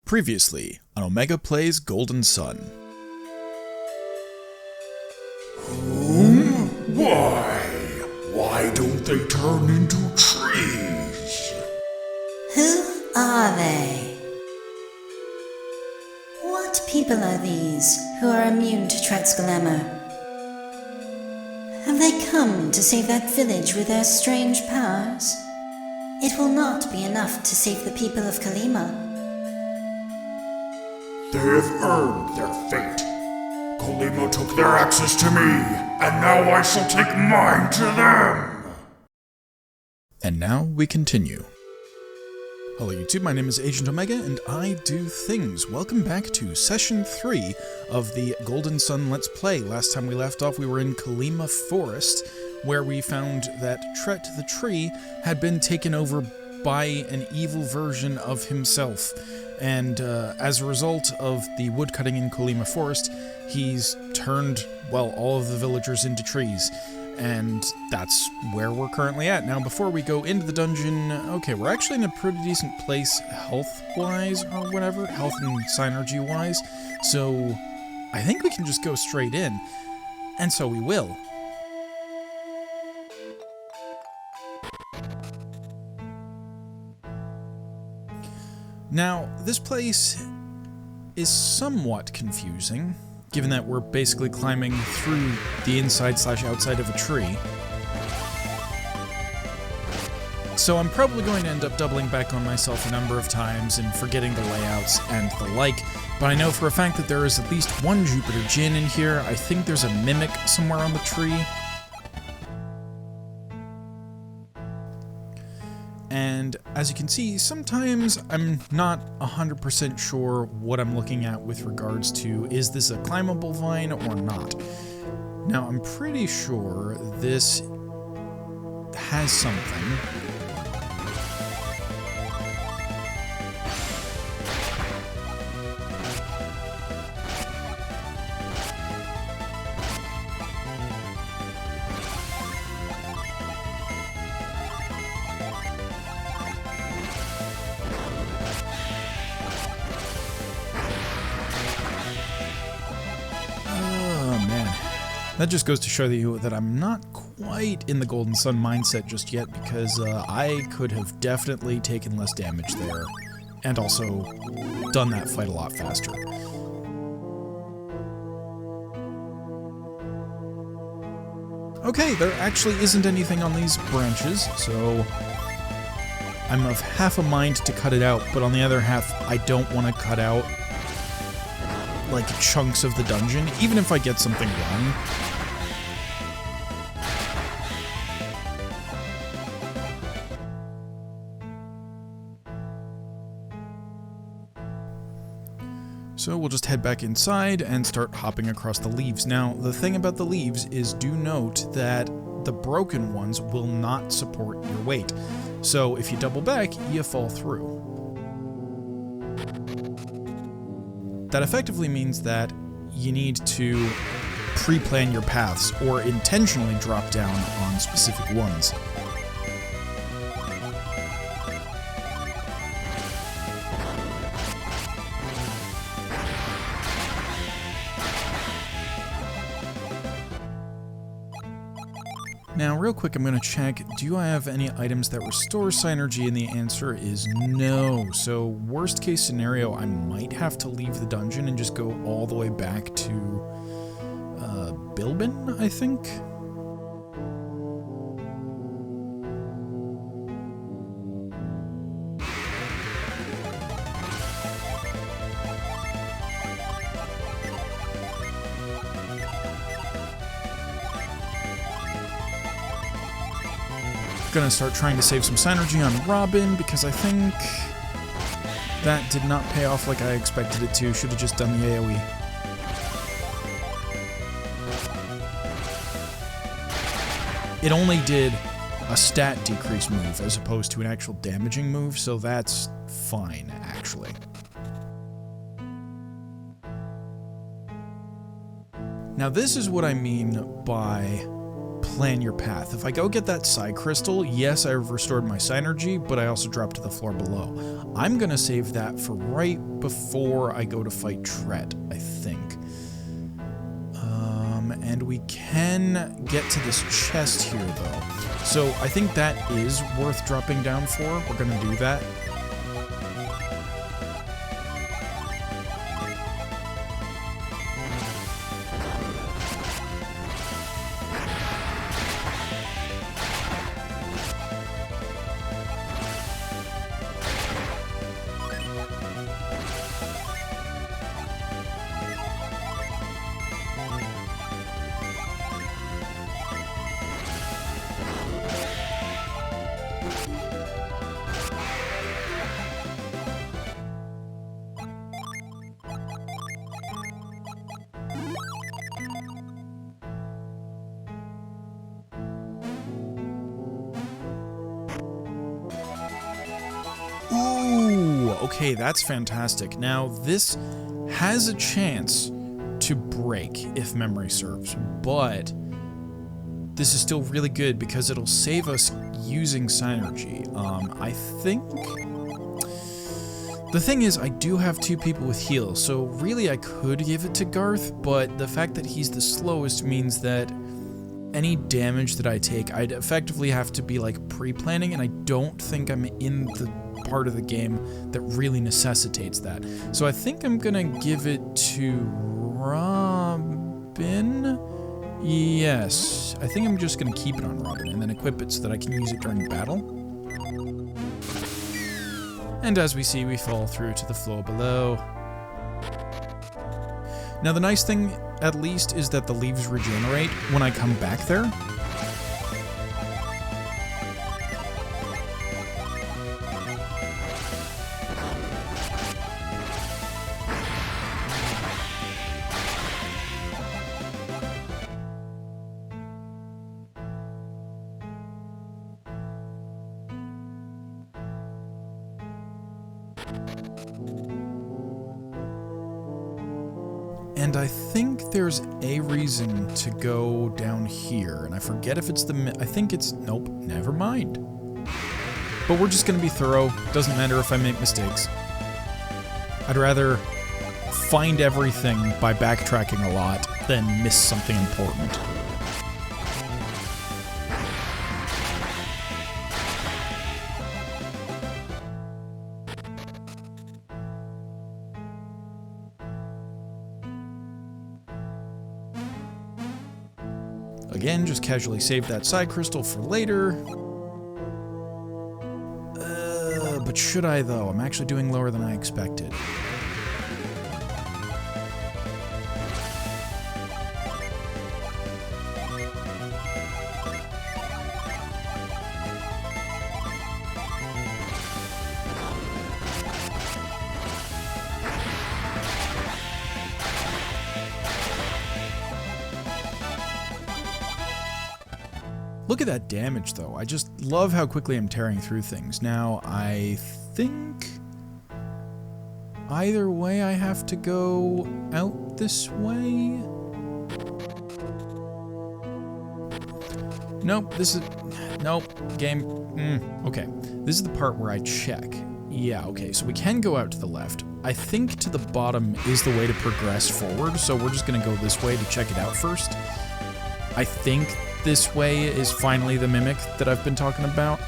Previously on Omega Plays Golden Sun. Why? Why don't they turn into trees? Who are they? What people are these who are immune to Trett's glamour? Have they come to save that village with their strange powers? It will not be enough to save the people of Kalima. They have earned their fate. Kolimo took their axes to me, and now I shall take mine to them! And now we continue. Hello YouTube, my name is Agent Omega, and I do things. Welcome back to Session 3 of the Golden Sun Let's Play. Last time we left off, we were in Kalima Forest, where we found that Tret the Tree had been taken over by an evil version of himself. And as a result of the woodcutting in Kalima Forest, he's turned, well, all of the villagers into trees. And that's where we're currently at. Now, before we go into the dungeon, okay, we're actually in a pretty decent place health-wise, or whatever, health and synergy-wise. So I think we can just go straight in. And so we will. Now, this place is somewhat confusing, given that we're basically climbing through the inside/outside of a tree. So I'm probably going to end up doubling back on myself a number of times and forgetting the layouts and the like, but I know for a fact that there is at least one Jupiter Djinn in here. I think there's a mimic somewhere on the tree. And as you can see, sometimes I'm not 100% sure what I'm looking at with regards to, is this a climbable vine or not? Now, I'm pretty sure this has something. That just goes to show you that I'm not quite in the Golden Sun mindset just yet, because I could have definitely taken less damage there, and also done that fight a lot faster. Okay, there actually isn't anything on these branches, so I'm of half a mind to cut it out, but on the other half, I don't want to cut out like chunks of the dungeon, even if I get something wrong. So we'll just head back inside and start hopping across the leaves. Now, the thing about the leaves is, do note that the broken ones will not support your weight. So if you double back, you fall through. That effectively means that you need to pre-plan your paths or intentionally drop down on specific ones. Now, real quick, I'm going to check, do I have any items that restore synergy? And the answer is no. So, worst case scenario, I might have to leave the dungeon and just go all the way back to Bilbin, I think? Gonna start trying to save some synergy on Robin, because I think that did not pay off like I expected it to. Should have just done the AoE. It only did a stat decrease move as opposed to an actual damaging move, so that's fine, actually. Now this is what I mean by plan your path. If I go get that psi crystal, yes, I've restored my synergy, but I also dropped to the floor below. I'm gonna save that for right before I go to fight Tret, I think. And we can get to this chest here, though. So I think that is worth dropping down for. We're gonna do that. Ooh, okay, that's fantastic. Now, this has a chance to break, if memory serves, but this is still really good because it'll save us using synergy. I think... The thing is, I do have 2 people with heals, so really I could give it to Garth, but the fact that he's the slowest means that any damage that I take, I'd effectively have to be, like, pre-planning, and I don't think I'm in the part of the game that really necessitates that. So I think I'm gonna give it to Robin. Yes, I think I'm just gonna keep it on Robin and then equip it so that I can use it during battle. And as we see, we fall through to the floor below. Now the nice thing, at least, is that the leaves regenerate when I come back there. And I think there's a reason to go down here, and I forget if it's I think it's... Nope, never mind. But we're just gonna be thorough. Doesn't matter if I make mistakes. I'd rather find everything by backtracking a lot than miss something important. Again, just casually save that side crystal for later. But should I, though? I'm actually doing lower than I expected. Look at that damage, though. I just love how quickly I'm tearing through things. Now, I think... either way, I have to go out this way? Nope, this is... Nope, game... okay. This is the part where I check. Yeah, okay, so we can go out to the left. I think to the bottom is the way to progress forward, so we're just gonna go this way to check it out first. I think this way is finally the mimic that I've been talking about.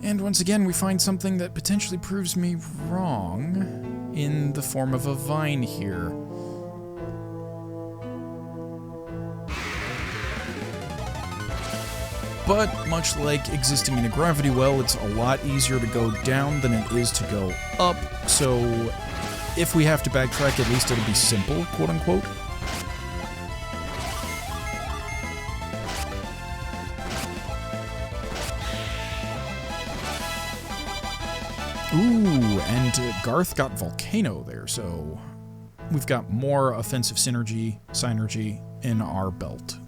And once again, we find something that potentially proves me wrong in the form of a vine here. But much like existing in a gravity well, it's a lot easier to go down than it is to go up, so if we have to backtrack, at least it'll be simple, quote-unquote. And Garth got Volcano there, so we've got more offensive synergy in our belt.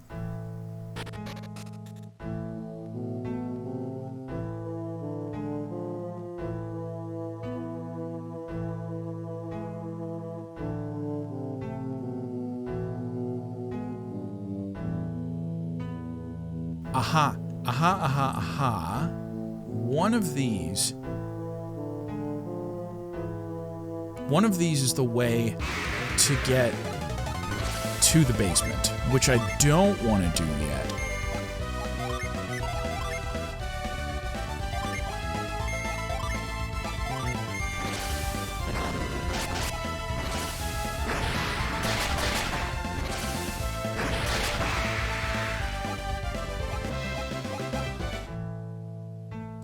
Aha, aha, aha, aha. One of these is the way to get to the basement, which I don't want to do yet.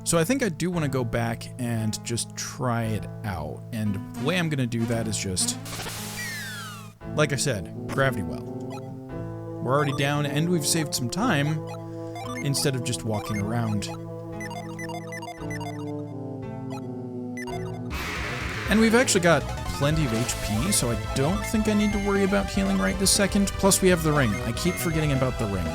So I think I do want to go back and just try it out. And the way I'm going to do that is just, like I said, gravity well. We're already down and we've saved some time instead of just walking around. And we've actually got plenty of HP, so I don't think I need to worry about healing right this second. Plus we have the ring. I keep forgetting about the ring.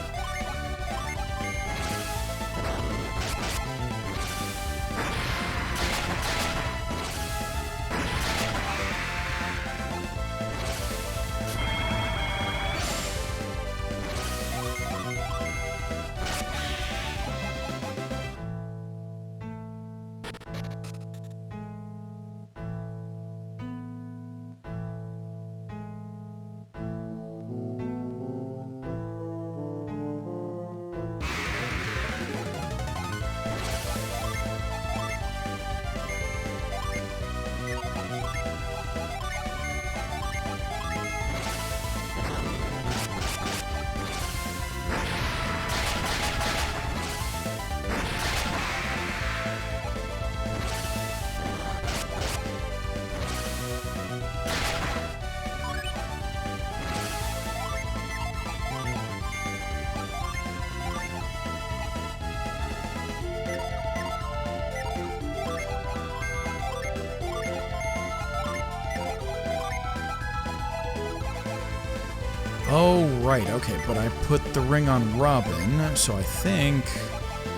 Oh, right, okay, but I put the ring on Robin, so I think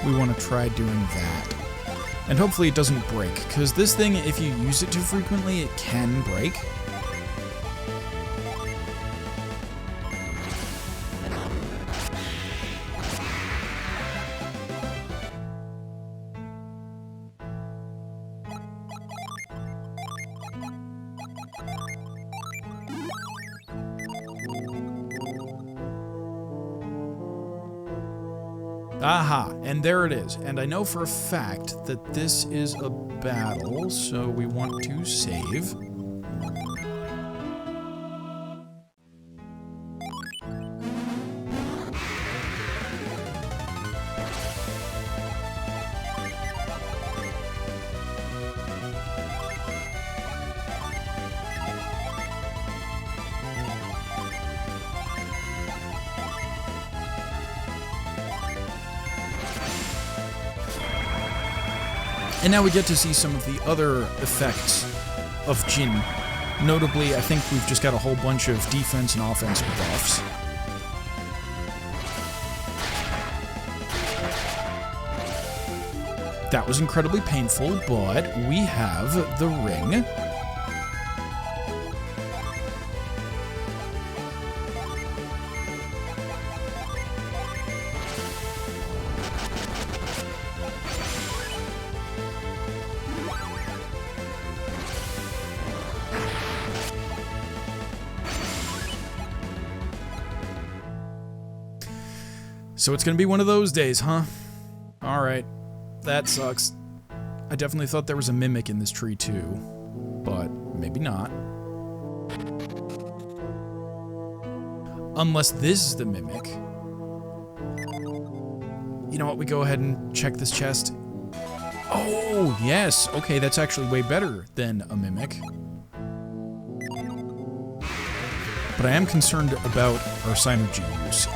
we want to try doing that. And hopefully it doesn't break, because this thing, if you use it too frequently, it can break. Aha, and there it is. And I know for a fact that this is a battle, so we want to save. And now we get to see some of the other effects of Jin. Notably, I think we've just got a whole bunch of defense and offense buffs. That was incredibly painful, but we have the ring. So it's gonna be one of those days, huh? Alright. That sucks. I definitely thought there was a mimic in this tree too, but maybe not. Unless this is the mimic. You know what, we go ahead and check this chest. Oh, yes! Okay, that's actually way better than a mimic. But I am concerned about our synergy use.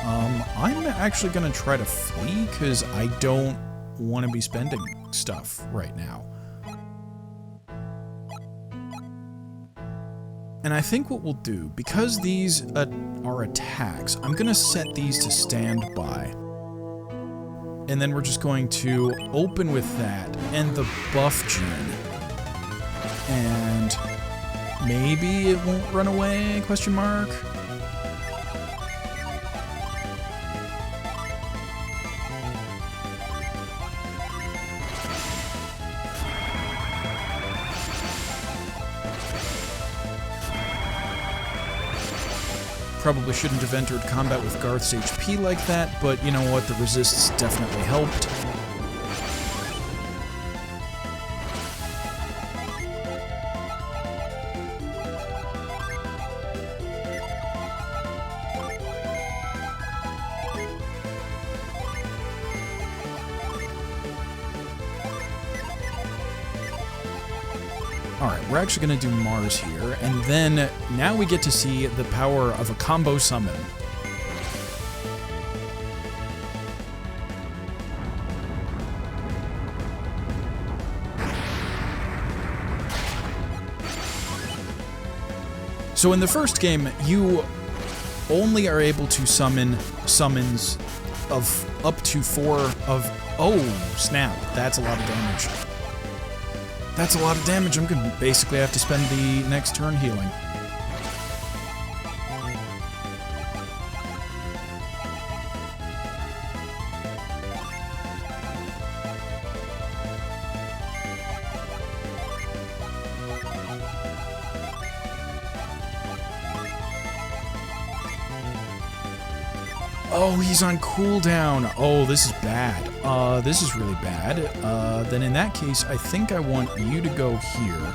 I'm actually gonna try to flee, because I don't want to be spending stuff right now. And I think what we'll do, because these are attacks, I'm going to set these to standby. And then we're just going to open with that and the buff gin. And maybe it won't run away, question mark? Probably shouldn't have entered combat with Garth's HP like that, but you know what, the resists definitely helped. Alright, we're actually going to do Mars here, and then now we get to see the power of a combo summon. So in the first game, you only are able to summon summons of up to 4 of... Oh, snap. That's a lot of damage. That's a lot of damage. I'm going to basically have to spend the next turn healing. Oh, he's on cooldown. Oh, this is bad. This is really bad. Then in that case, I think I want you to go here.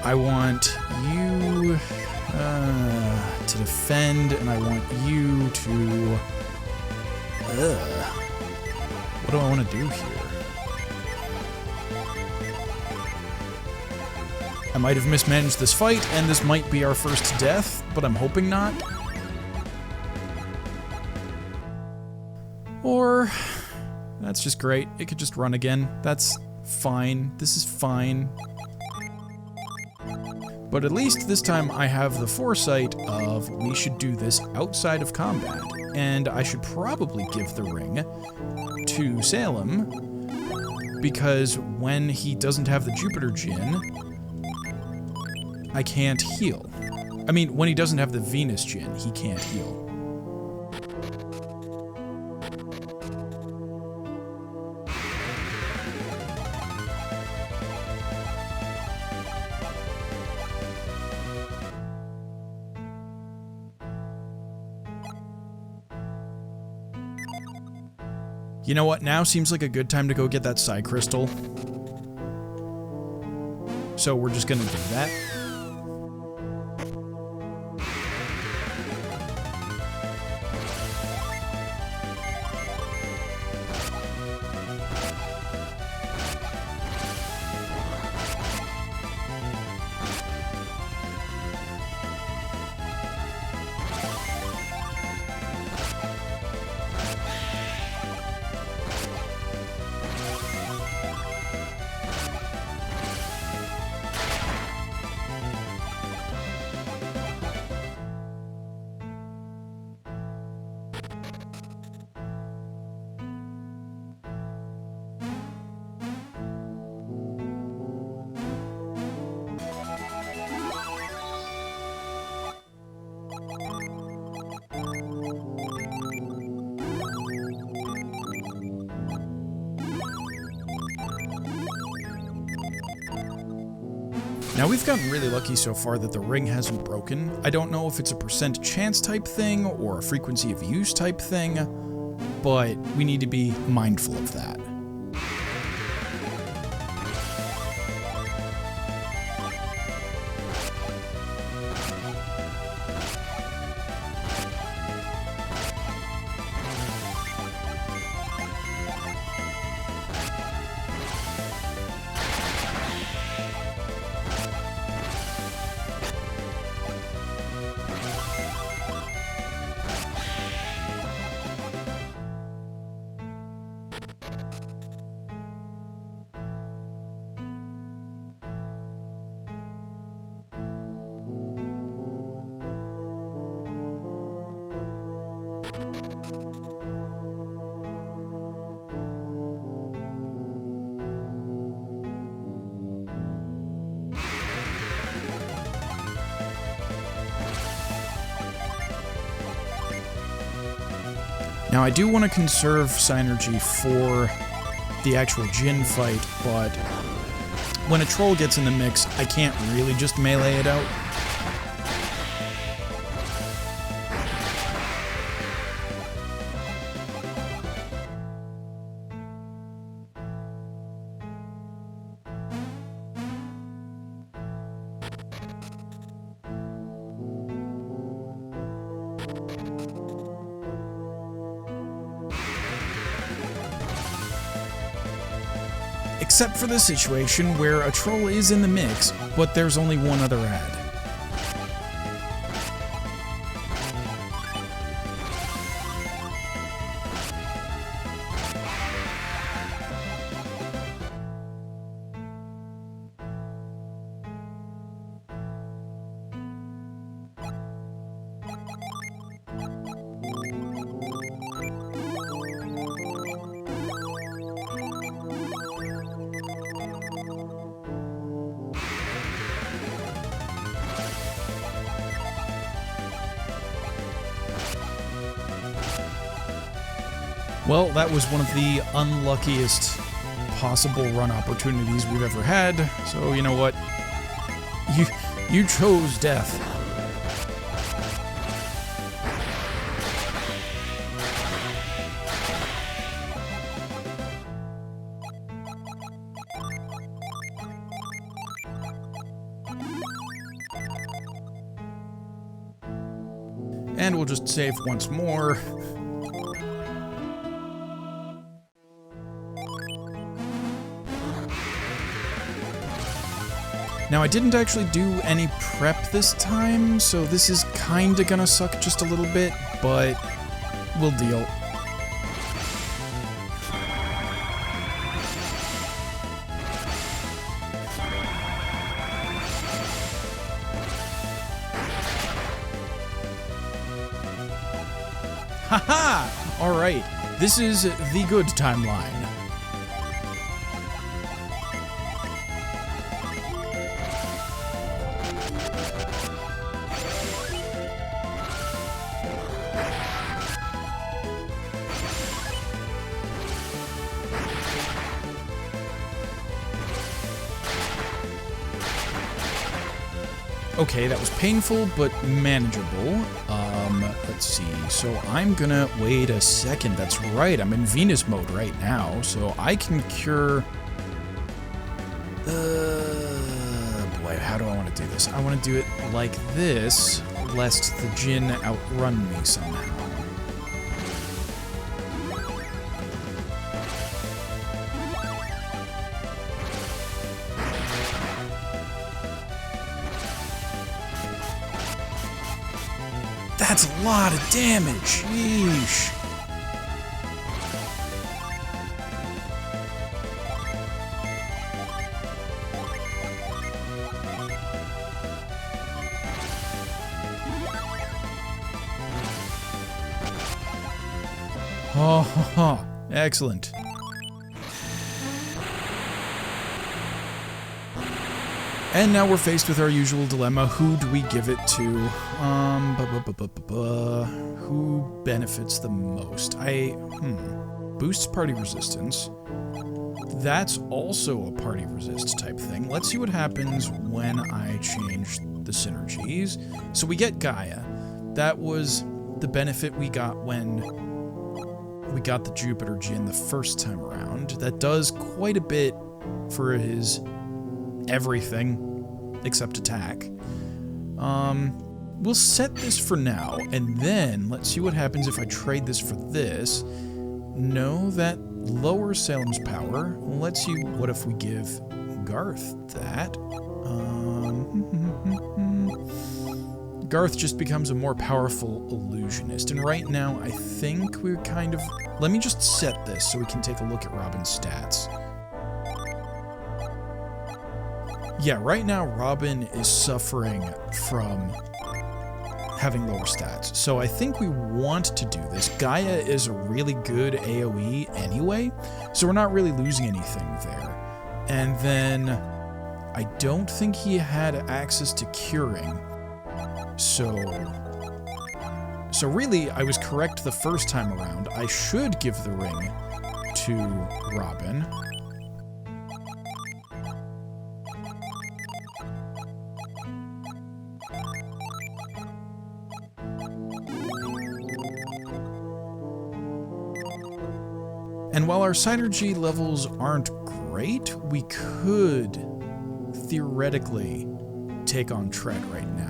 I want you to defend, and I want you to... What do I want to do here? I might have mismanaged this fight, and this might be our first death, but I'm hoping not. Or, that's just great. It could just run again. That's fine. This is fine. But at least this time I have the foresight of we should do this outside of combat. And I should probably give the ring to Salem, because when he doesn't have the Jupiter Djinn, I can't heal. I mean, when he doesn't have the Venus Djinn, he can't heal. You know what? Now seems like a good time to go get that Psy Crystal. So we're just gonna do that. Now we've gotten really lucky so far that the ring hasn't broken. I don't know if it's a percent chance type thing or a frequency of use type thing, but we need to be mindful of that. Now, I do want to conserve Synergy for the actual Jinn fight, but when a troll gets in the mix, I can't really just melee it out. Except for the situation where a troll is in the mix, but there's only one other ad. Well, that was one of the unluckiest possible run opportunities we've ever had, so you know what? You chose death. And we'll just save once more. Now, I didn't actually do any prep this time, so this is kinda gonna suck just a little bit, but we'll deal. Haha! Alright, this is the good timeline. Okay, that was painful, but manageable. Let's see. So I'm gonna... Wait a second. That's right. I'm in Venus mode right now, so I can cure... boy, how do I want to do this? I want to do it like this, lest the Jinn outrun me somehow. That's a lot of damage. Yeesh. Ha ha ha. Excellent. And now we're faced with our usual dilemma. Who do we give it to? Who benefits the most? Boosts party resistance. That's also a party resist type thing. Let's see what happens when I change the synergies. So we get Gaia. That was the benefit we got when we got the Jupiter Jinn the first time around. That does quite a bit for his everything except attack. We'll set this for now, and then let's see what happens if I trade this for this. No, that lowers Salem's power. Let's see, what if we give Garth that? Garth just becomes a more powerful illusionist, and right now I think we're kind of... Let me just set this so we can take a look at Robin's stats. Yeah, right now Robin is suffering from having lower stats, so I think we want to do this. Gaia is a really good AoE anyway, so we're not really losing anything there. And then I don't think he had access to curing, so So really, I was correct the first time around. I should give the ring to Robin. And while our synergy levels aren't great, we could theoretically take on Tret right now.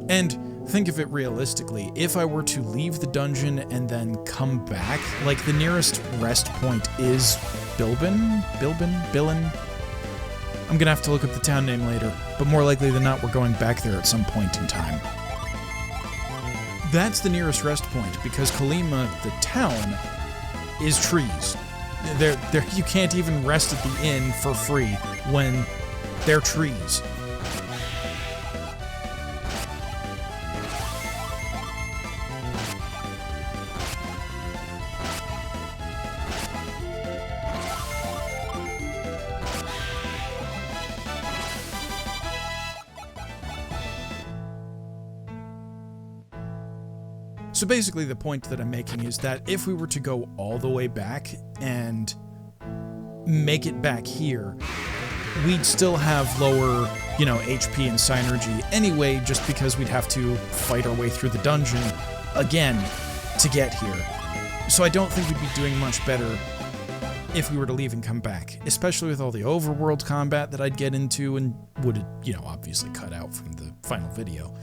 And think of it realistically, if I were to leave the dungeon and then come back, like the nearest rest point is Billin? I'm gonna have to look up the town name later, but more likely than not we're going back there at some point in time. That's the nearest rest point, because Kalima, the town, is trees. You can't even rest at the inn for free when they're trees. So basically the point that I'm making is that if we were to go all the way back and make it back here, we'd still have lower, HP and synergy anyway, just because we'd have to fight our way through the dungeon again to get here. So I don't think we'd be doing much better if we were to leave and come back, especially with all the overworld combat that I'd get into and would, obviously cut out from the final video.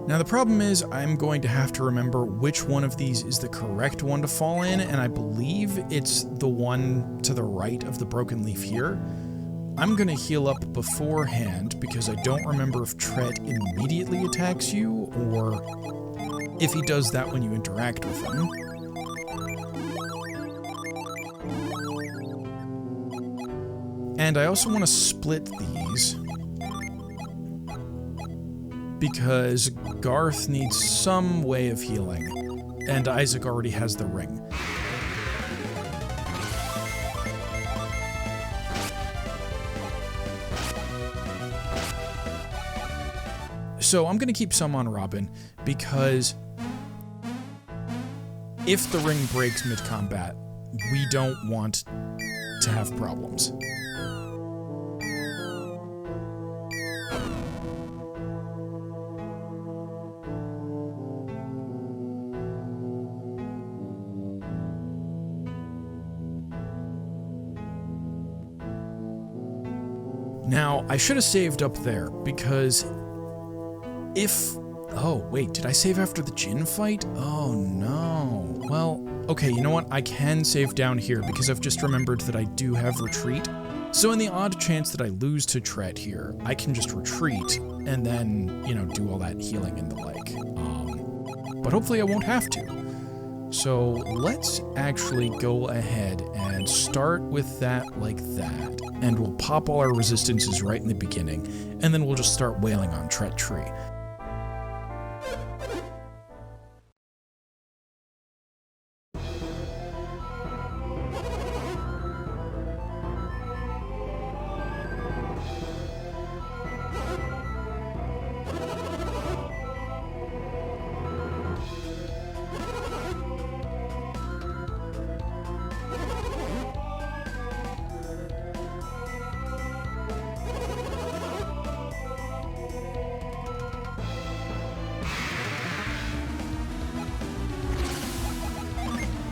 Now the problem is I'm going to have to remember which one of these is the correct one to fall in, and I believe it's the one to the right of the broken leaf here. I'm gonna heal up beforehand because I don't remember if Tret immediately attacks you or if he does that when you interact with him. And I also want to split these because Garth needs some way of healing, and Isaac already has the ring. So I'm going to keep some on Robin, because if the ring breaks mid-combat, we don't want to have problems. Now, I should have saved up there, because if... Oh, wait, did I save after the Jinn fight? Oh, no. Well, okay, you know what? I can save down here, because I've just remembered that I do have retreat. So in the odd chance that I lose to Tret here, I can just retreat, and then, do all that healing and the like. But hopefully I won't have to. So let's actually go ahead and start with that like that. And we'll pop all our resistances right in the beginning, and then we'll just start wailing on Tret Tree.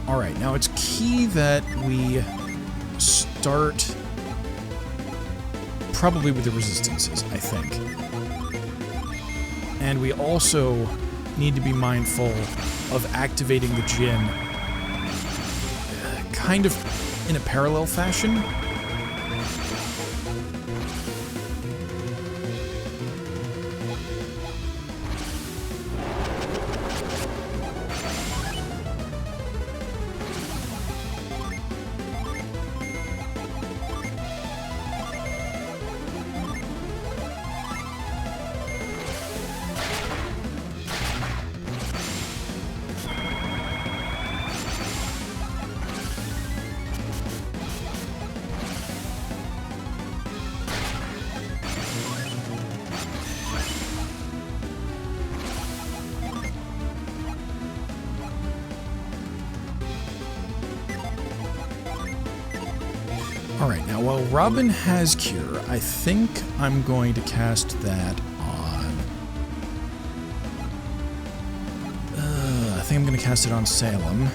Alright, now it's key that we start probably with the resistances, I think. And we also need to be mindful of activating the Jinn kind of in a parallel fashion. Alright, now while Robin has Cure, I think I'm going to cast that on... I think I'm going to cast it on Salem.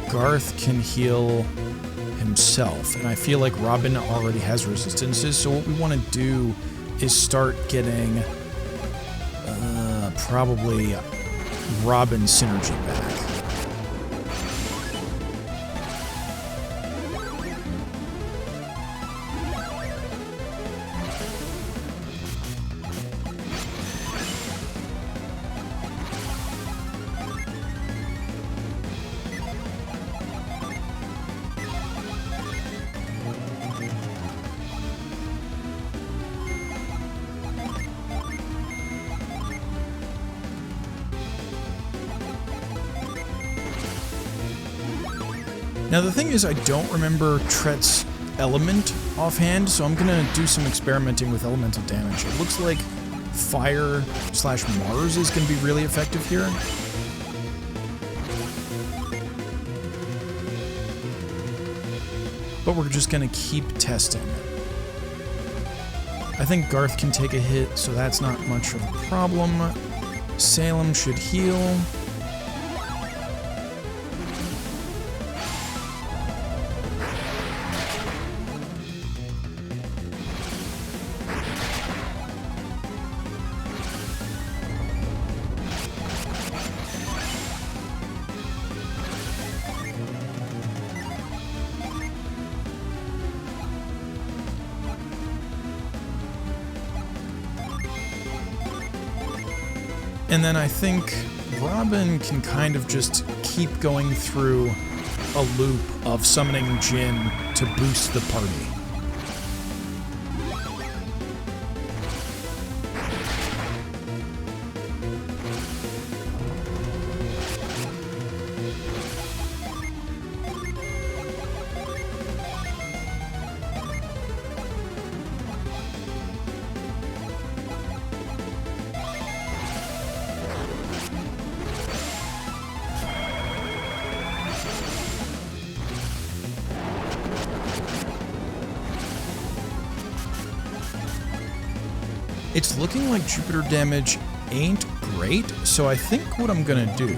Garth can heal himself, and I feel like Robin already has resistances, so what we want to do is start getting probably Robin synergy back. Now the thing is, I don't remember Tret's element offhand, so I'm gonna do some experimenting with elemental damage. It looks like Fire/Mars is gonna be really effective here. But we're just gonna keep testing. I think Garth can take a hit, so that's not much of a problem. Salem should heal. And then I think Robin can kind of just keep going through a loop of summoning Jin to boost the party. It's looking like Jupiter damage ain't great, so I think what I'm gonna do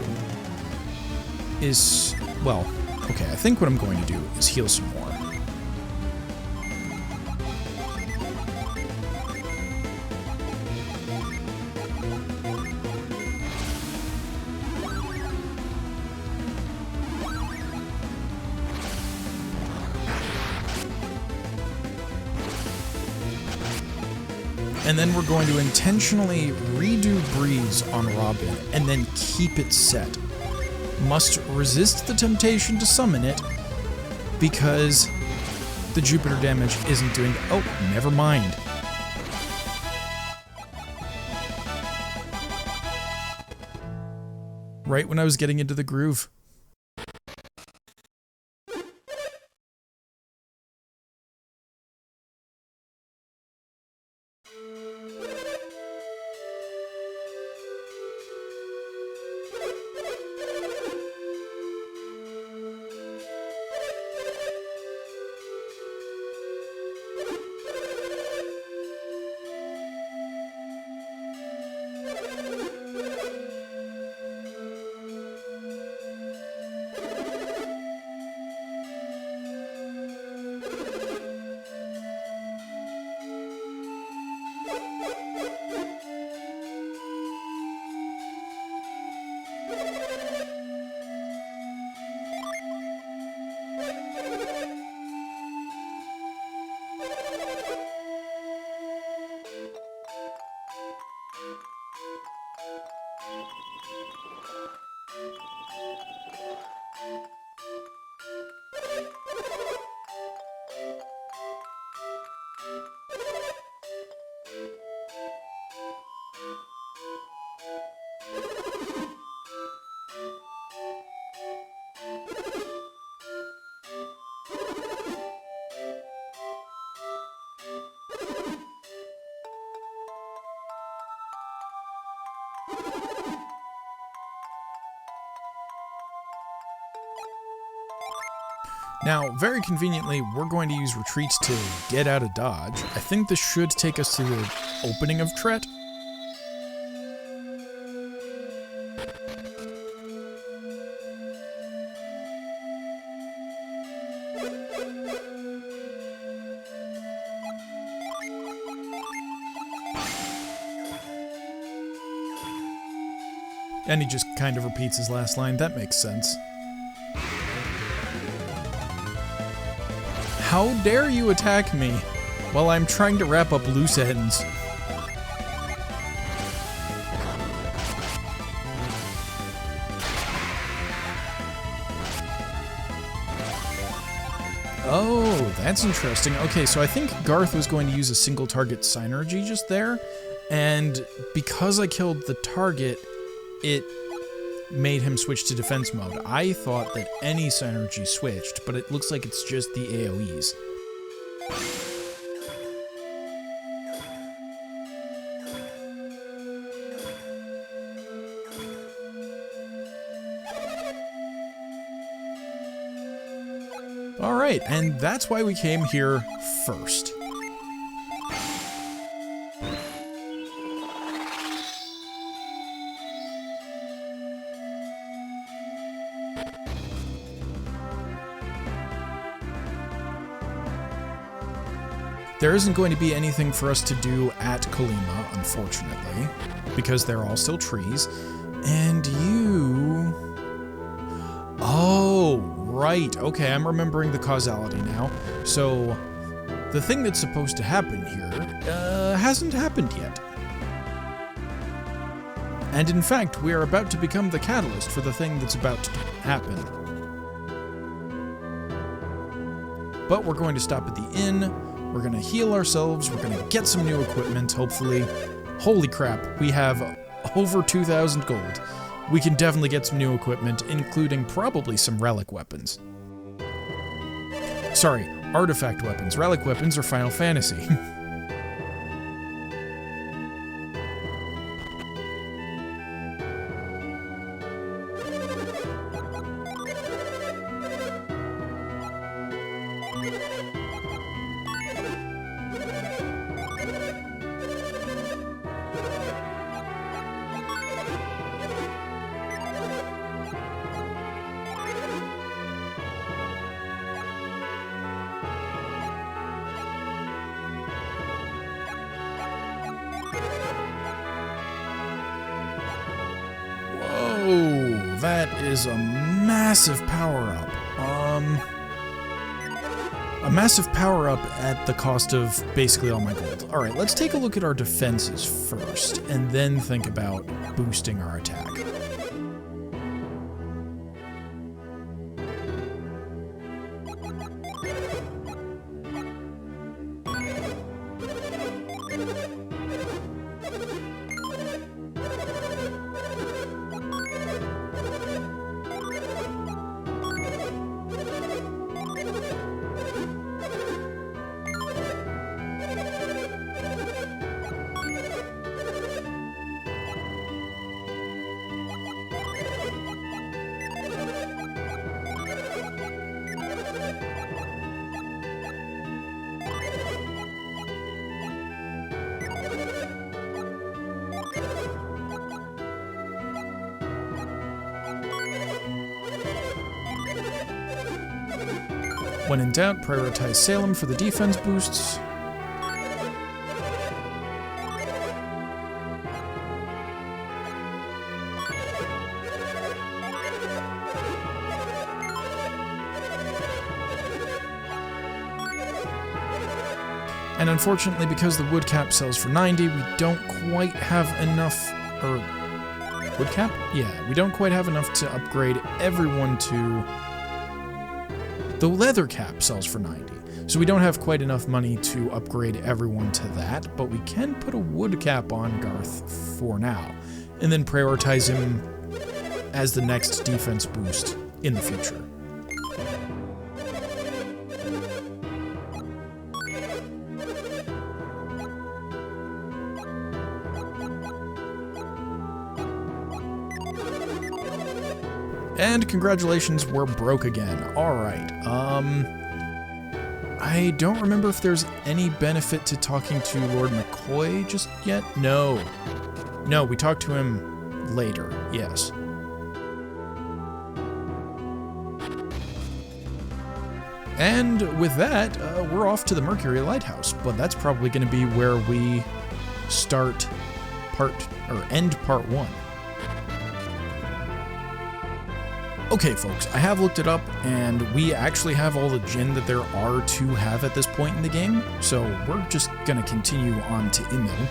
is, well, okay, I think what I'm going to do is heal some more. And then we're going to intentionally redo Breeze on Robin, and then keep it set. Must resist the temptation to summon it, because the Jupiter damage isn't doing... Oh, never mind. Right when I was getting into the groove. Now, very conveniently, we're going to use retreats to get out of dodge. I think this should take us to the opening of Tret. And he just kind of repeats his last line. That makes sense. How dare you attack me while I'm trying to wrap up loose ends? Oh, that's interesting. Okay, so I think Garth was going to use a single target synergy just there, and because I killed the target, it made him switch to defense mode. I thought that any synergy switched, but it looks like it's just the AoEs. Alright, and that's why we came here first. There isn't going to be anything for us to do at Kolyma, unfortunately, because they're all still trees. And you... Oh, right. Okay, I'm remembering the causality now. So, the thing that's supposed to happen here hasn't happened yet. And in fact, we are about to become the catalyst for the thing that's about to happen. But we're going to stop at the inn. We're gonna heal ourselves, we're gonna get some new equipment, hopefully. Holy crap, we have over 2,000 gold. We can definitely get some new equipment, including probably some relic weapons. Sorry, artifact weapons. Relic weapons are Final Fantasy. Whoa, that is a massive power-up. A massive power-up at the cost of basically all my gold. Alright, let's take a look at our defenses first, and then think about boosting our attack. When in doubt, prioritize Salem for the defense boosts. And unfortunately, because the wood cap sells for 90, we don't quite have enough... wood cap? Yeah, we don't quite have enough to upgrade everyone to... The leather cap sells for 90, so we don't have quite enough money to upgrade everyone to that, but we can put a wood cap on Garth for now, and then prioritize him as the next defense boost in the future. And congratulations, we're broke again. Alright, I don't remember if there's any benefit to talking to Lord McCoy just yet. No. No, we talked to him later, yes. And with that, we're off to the Mercury Lighthouse, but that's probably going to be where we start end part 1. Okay, folks, I have looked it up, and we actually have all the gin that there are to have at this point in the game, so we're just going to continue on to Imil.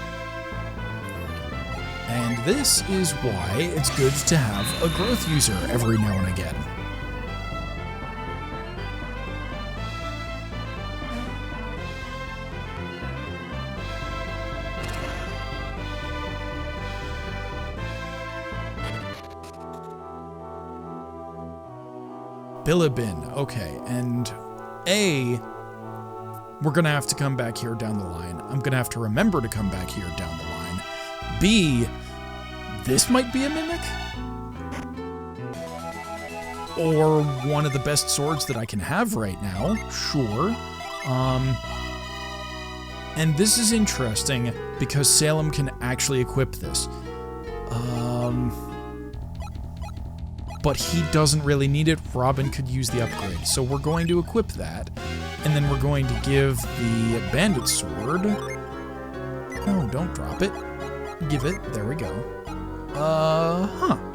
And this is why it's good to have a growth user every now and again. Bilibin, okay, and A, we're gonna have to come back here down the line. I'm gonna have to remember to come back here down the line. B, this might be a mimic? Or one of the best swords that I can have right now, sure. And this is interesting because Salem can actually equip this. But he doesn't really need it. Robin could use the upgrade. So we're going to equip that, and then we're going to give the bandit sword... No, don't drop it. Give it. There we go.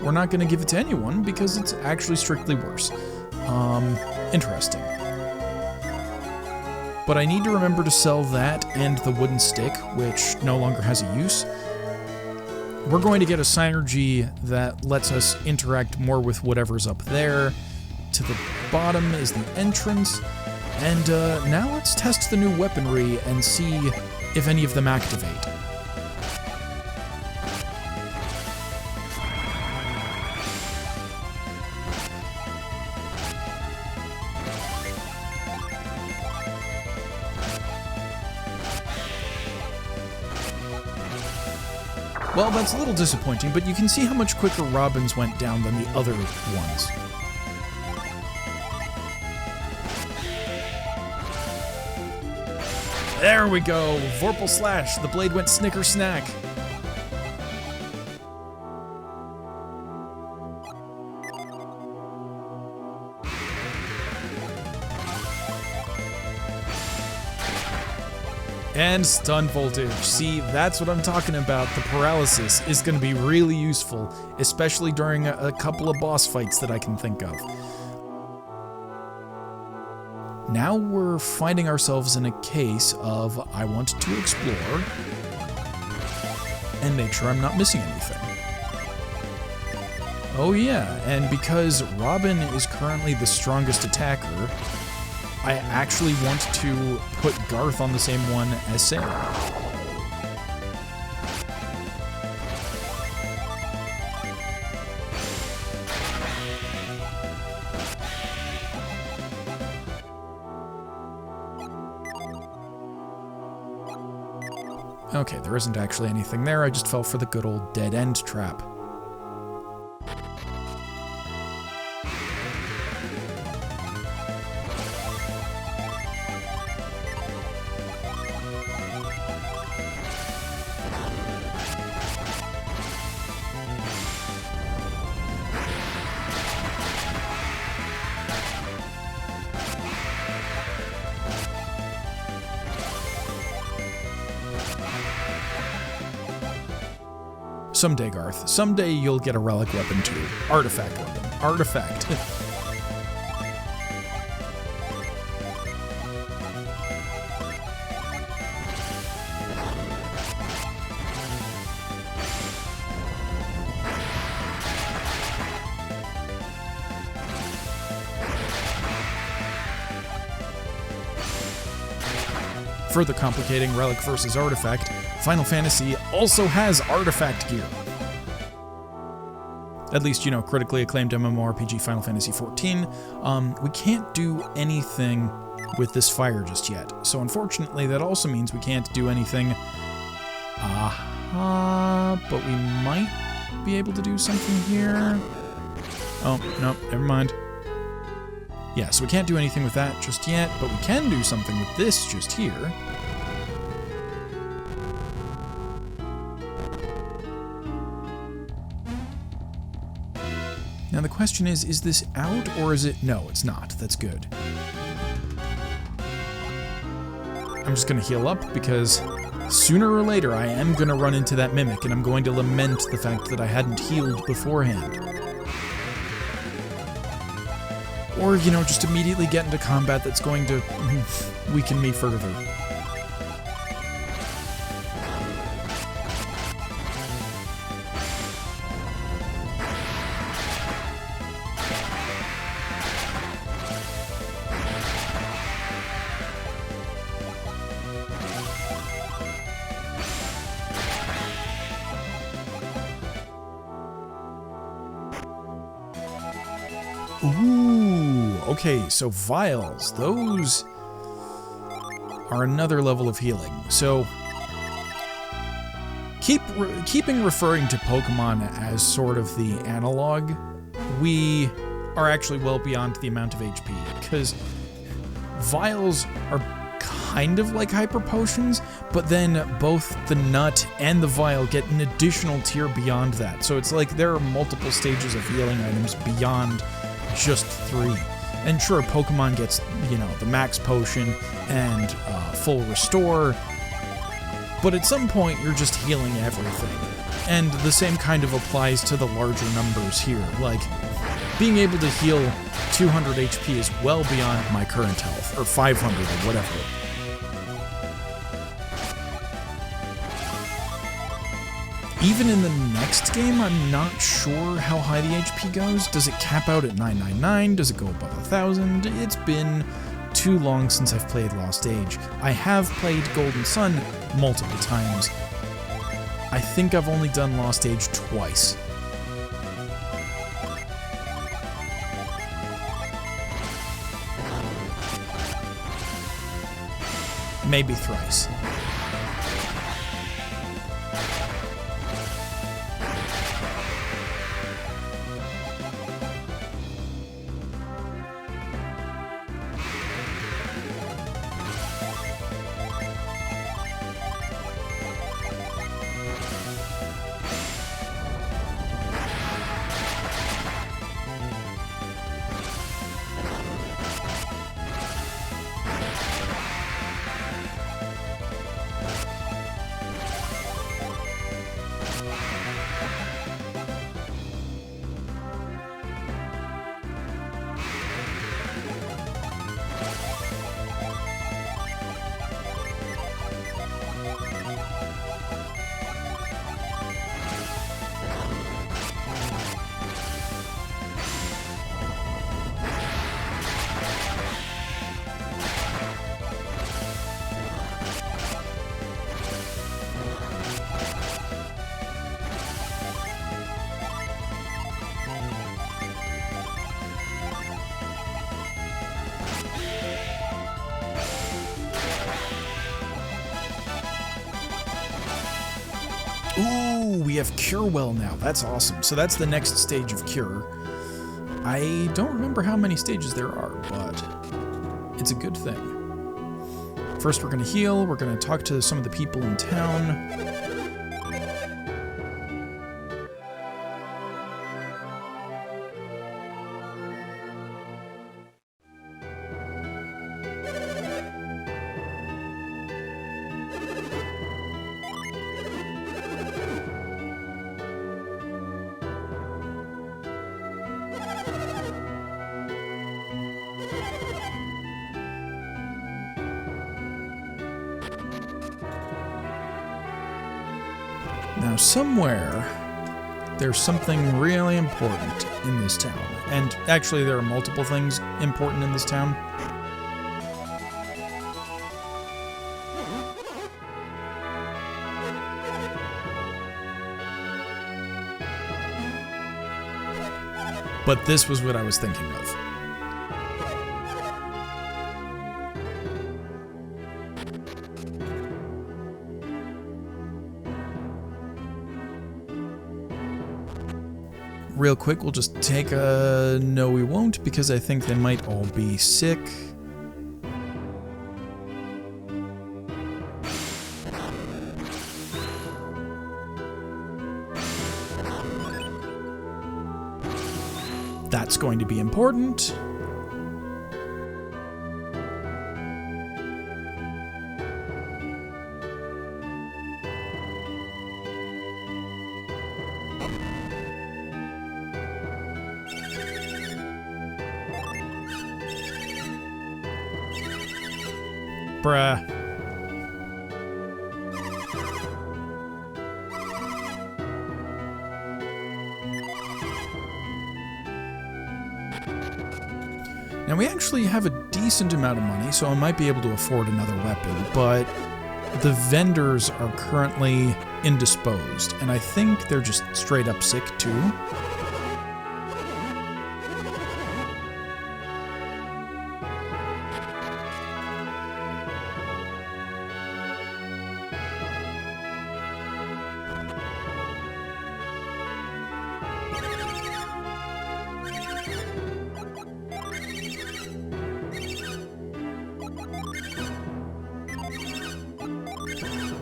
We're not going to give it to anyone because it's actually strictly worse. Interesting. But I need to remember to sell that and the wooden stick, which no longer has a use. We're going to get a synergy that lets us interact more with whatever's up there. To the bottom is the entrance. And now let's test the new weaponry and see if any of them activate. Well, that's a little disappointing, but you can see how much quicker Robin's went down than the other ones. There we go! Vorpal Slash! The blade went snicker snack! And stun voltage. See, that's what I'm talking about. The paralysis is going to be really useful, especially during a couple of boss fights that I can think of. Now we're finding ourselves in a case of I want to explore and make sure I'm not missing anything. Oh yeah, and because Robin is currently the strongest attacker, I actually want to put Garth on the same one as Salem. Okay, there isn't actually anything there, I just fell for the good old dead end trap. Someday, Garth. Someday you'll get a relic weapon too. Artifact weapon. Artifact. Further complicating relic versus artifact, Final Fantasy also has artifact gear. At least, you know, critically acclaimed MMORPG Final Fantasy XIV. We can't do anything with this fire just yet. So unfortunately, that also means we can't do anything. But we might be able to do something here. Oh, no, never mind. Yeah, so we can't do anything with that just yet, but we can do something with this just here. Now the question is this out or is it... No, it's not. That's good. I'm just going to heal up because sooner or later I am going to run into that mimic and I'm going to lament the fact that I hadn't healed beforehand. Or, you know, just immediately get into combat that's going to weaken me further. Ooh, okay, so vials, those are another level of healing. So, keeping referring to Pokemon as sort of the analog, we are actually well beyond the amount of HP, because vials are kind of like hyper potions, but then both the nut and the vial get an additional tier beyond that. So it's like there are multiple stages of healing items beyond just 3. And sure, Pokemon gets, you know, the max potion and full restore, but at some point you're just healing everything. And the same kind of applies to the larger numbers here. Like, being able to heal 200 HP is well beyond my current health, or 500 or whatever. Even in the next game, I'm not sure how high the HP goes. Does it cap out at 999? Does it go above 1,000? It's been too long since I've played Lost Age. I have played Golden Sun multiple times. I think I've only done Lost Age twice. Maybe thrice. Ooh, we have Cure Well now. That's awesome. So that's the next stage of Cure. I don't remember how many stages there are, but it's a good thing. First, we're going to heal. We're going to talk to some of the people in town. Now, somewhere, there's something really important in this town. And actually, there are multiple things important in this town. But this was what I was thinking of. real quick, we'll just take a... No, we won't, because I think they might all be sick. That's going to be important. Bruh. Now we actually have a decent amount of money, so I might be able to afford another weapon, but the vendors are currently indisposed, and I think they're just straight up sick too.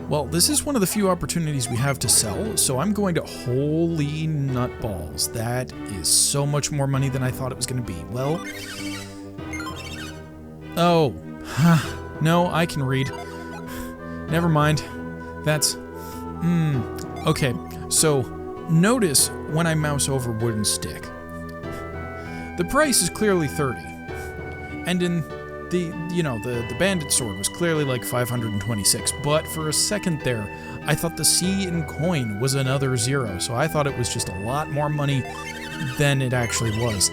Well, this is one of the few opportunities we have to sell, so I'm going to... Holy nutballs. That is so much more money than I thought it was going to be. Well... Oh. No, I can read. Never mind. That's... Okay, so notice when I mouse over wooden stick. The price is clearly 30. And in... the bandit sword was clearly like 526, but for a second there, I thought the C in coin was another 0, so I thought it was just a lot more money than it actually was.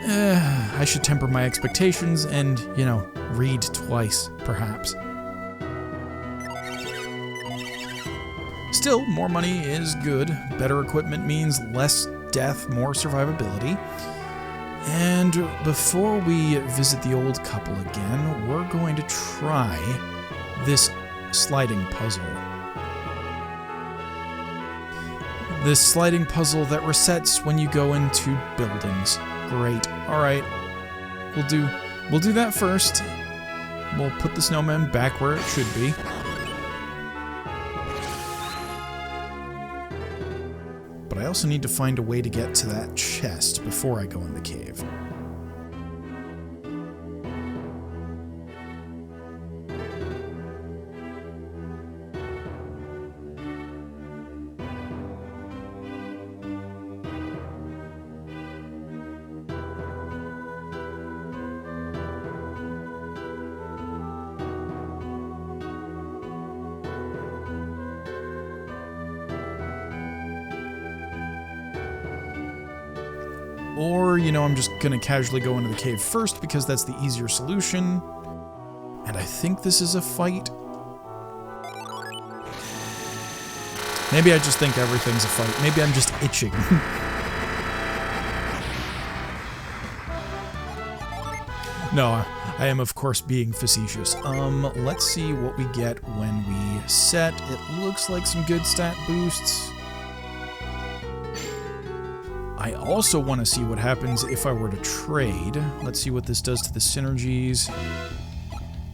I should temper my expectations and, read twice, perhaps. Still, more money is good. Better equipment means less death, more survivability. And before we visit the old couple again, we're going to try this sliding puzzle. This sliding puzzle that resets when you go into buildings. Great. Alright. We'll do that first. We'll put the snowman back where it should be. But I also need to find a way to get to that chest before I go in the cave. Or, I'm just gonna casually go into the cave first because that's the easier solution. And I think this is a fight. Maybe I just think everything's a fight. Maybe I'm just itching. No, I am of course being facetious. Let's see what we get when we set. It looks like some good stat boosts. I also want to see what happens if I were to trade. Let's see what this does to the synergies.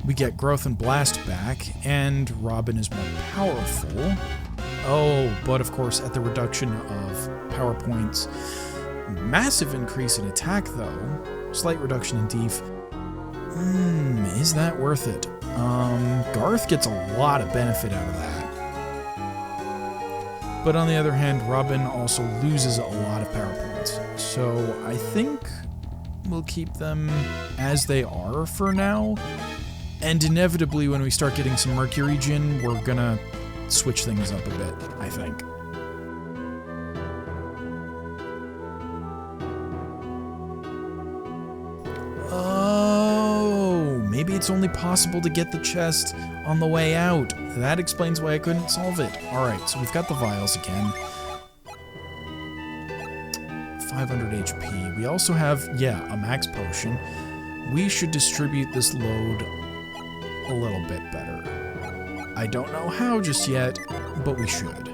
We get growth and blast back, and Robin is more powerful. Oh, but of course at the reduction of power points. Massive increase in attack though. Slight reduction in def. Is that worth it? Garth gets a lot of benefit out of that. But on the other hand, Robin also loses a lot of power points. So I think we'll keep them as they are for now. And inevitably, when we start getting some Mercury Gin, we're gonna switch things up a bit, I think. Oh, maybe it's only possible to get the chest on the way out. That explains why I couldn't solve it. Alright, so we've got the vials again. 500 HP. We also have, a max potion. We should distribute this load a little bit better. I don't know how just yet, but we should.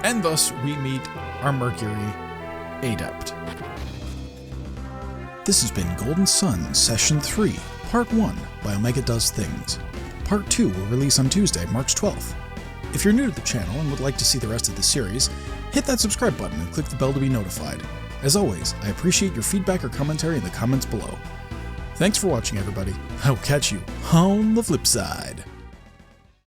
And thus we meet our Mercury Adept. This has been Golden Sun Session 3, Part 1 by Omega Does Things. Part 2 will release on Tuesday, March 12th. If you're new to the channel and would like to see the rest of the series, hit that subscribe button and click the bell to be notified. As always, I appreciate your feedback or commentary in the comments below. Thanks for watching, everybody. I will catch you on the flip side.